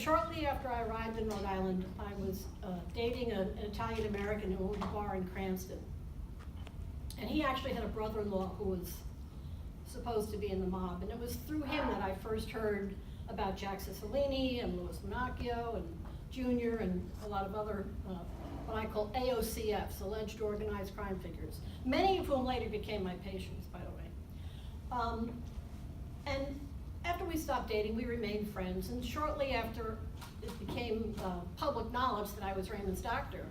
shortly after I arrived in Rhode Island, I was dating an Italian-American who owned a bar in Cranston. And he actually had a brother-in-law who was supposed to be in the mob. And it was through him that I first heard about Jack Cicilline and Louis Minacchio and Jr. and a lot of other, what I call AOCFs, alleged organized crime figures, many of whom later became my patients, by the way. And after we stopped dating, we remained friends, and shortly after it became public knowledge that I was Raymond's doctor,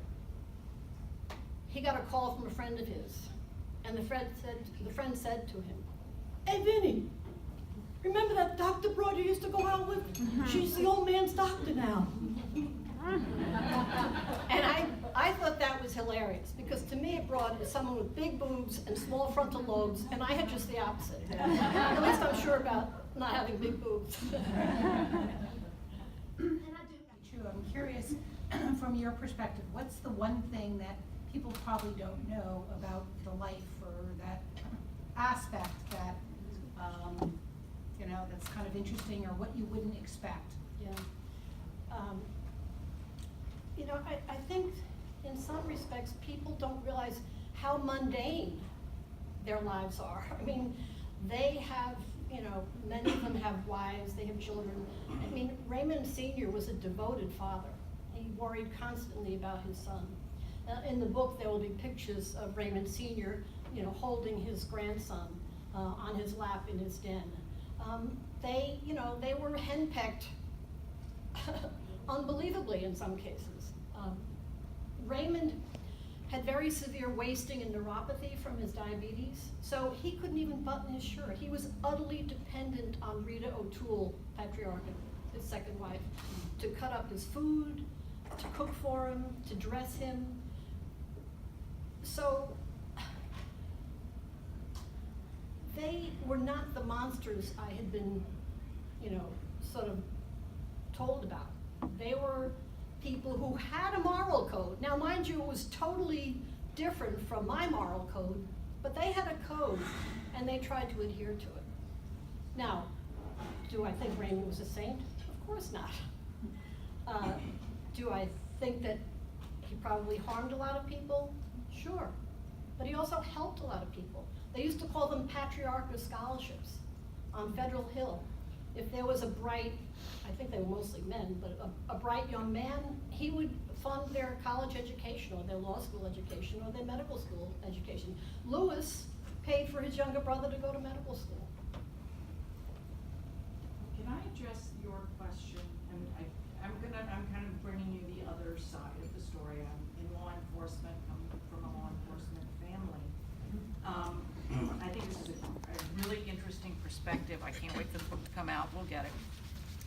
he got a call from a friend of his, and the friend said to him, "Hey, Vinny, remember that doctor broad you used to go out with? She's the old man's doctor now." And I thought that was hilarious, because to me a broad is someone with big boobs and small frontal lobes, and I had just the opposite. At least I'm sure about not having big boobs. And I do too. I'm curious, from your perspective, what's the one thing that people probably don't know about the life or that aspect that you know, that's kind of interesting, or what you wouldn't expect? Yeah. You know, I think in some respects people don't realize how mundane their lives are. I mean, they have, you know, many of them have wives, they have children. I mean, Raymond Sr. was a devoted father. He worried constantly about his son. In the book, there will be pictures of Raymond Sr., you know, holding his grandson on his lap in his den. They, you know, they were henpecked unbelievably in some cases. Raymond had very severe wasting and neuropathy from his diabetes, so he couldn't even button his shirt. He was utterly dependent on Rita O'Toole, Patriarca, his second wife, to cut up his food, to cook for him, to dress him. So they were not the monsters I had been, you know, sort of told about. They were people who had a moral code. Now, mind you, it was totally different from my moral code, but they had a code, and they tried to adhere to it. Now, do I think Raymond was a saint? Of course not. Do I think that he probably harmed a lot of people? Sure. But he also helped a lot of people. They used to call them Patriarca scholarships on Federal Hill. If there was a bright, I think they were mostly men, but a bright young man, he would fund their college education or their law school education or their medical school education. Louis paid for his younger brother to go to medical school. Can I address your question? I'm kind of bringing you the other side of the story. I'm in law enforcement, come from a law enforcement family. I think this is a really interesting perspective. I can't wait for the book to come out. We'll get it.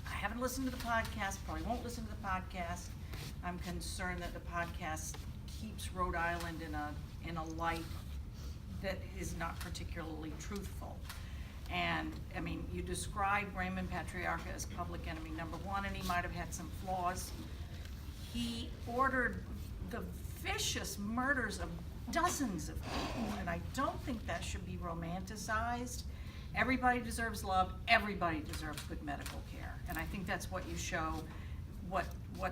I haven't listened to the podcast, probably won't listen to the podcast. I'm concerned that the podcast keeps Rhode Island in a light that is not particularly truthful. And I mean, you describe Raymond Patriarca as public enemy number one, and he might have had some flaws. He ordered the vicious murders of dozens of people, and I don't think that should be romanticized. Everybody deserves love, everybody deserves good medical care, and I think that's what you show, what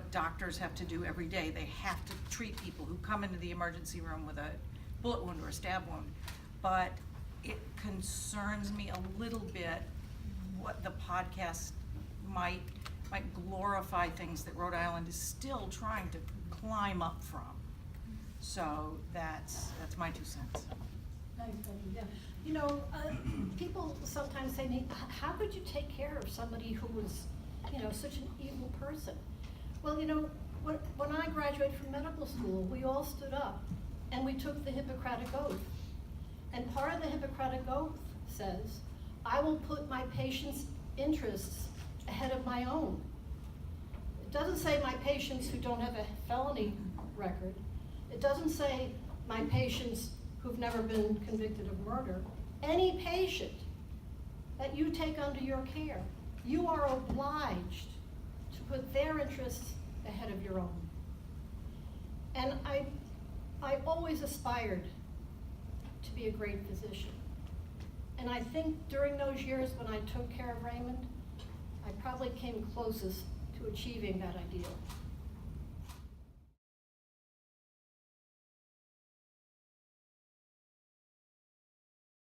doctors have to do every day. They have to treat people who come into the emergency room with a bullet wound or a stab wound. But it concerns me a little bit what the podcast might glorify things that Rhode Island is still trying to climb up from. So that's my 2 cents. Thanks, Betty. Yeah. You know, people sometimes say to me, how could you take care of somebody who was, you know, such an evil person? Well, you know, when I graduated from medical school, we all stood up and we took the Hippocratic Oath. And part of the Hippocratic Oath says, I will put my patient's interests ahead of my own. It doesn't say my patients who don't have a felony record. It doesn't say my patients who've never been convicted of murder. Any patient that you take under your care, you are obliged to put their interests ahead of your own. And I always aspired to be a great physician. And I think during those years when I took care of Raymond, I probably came closest to to achieving that ideal?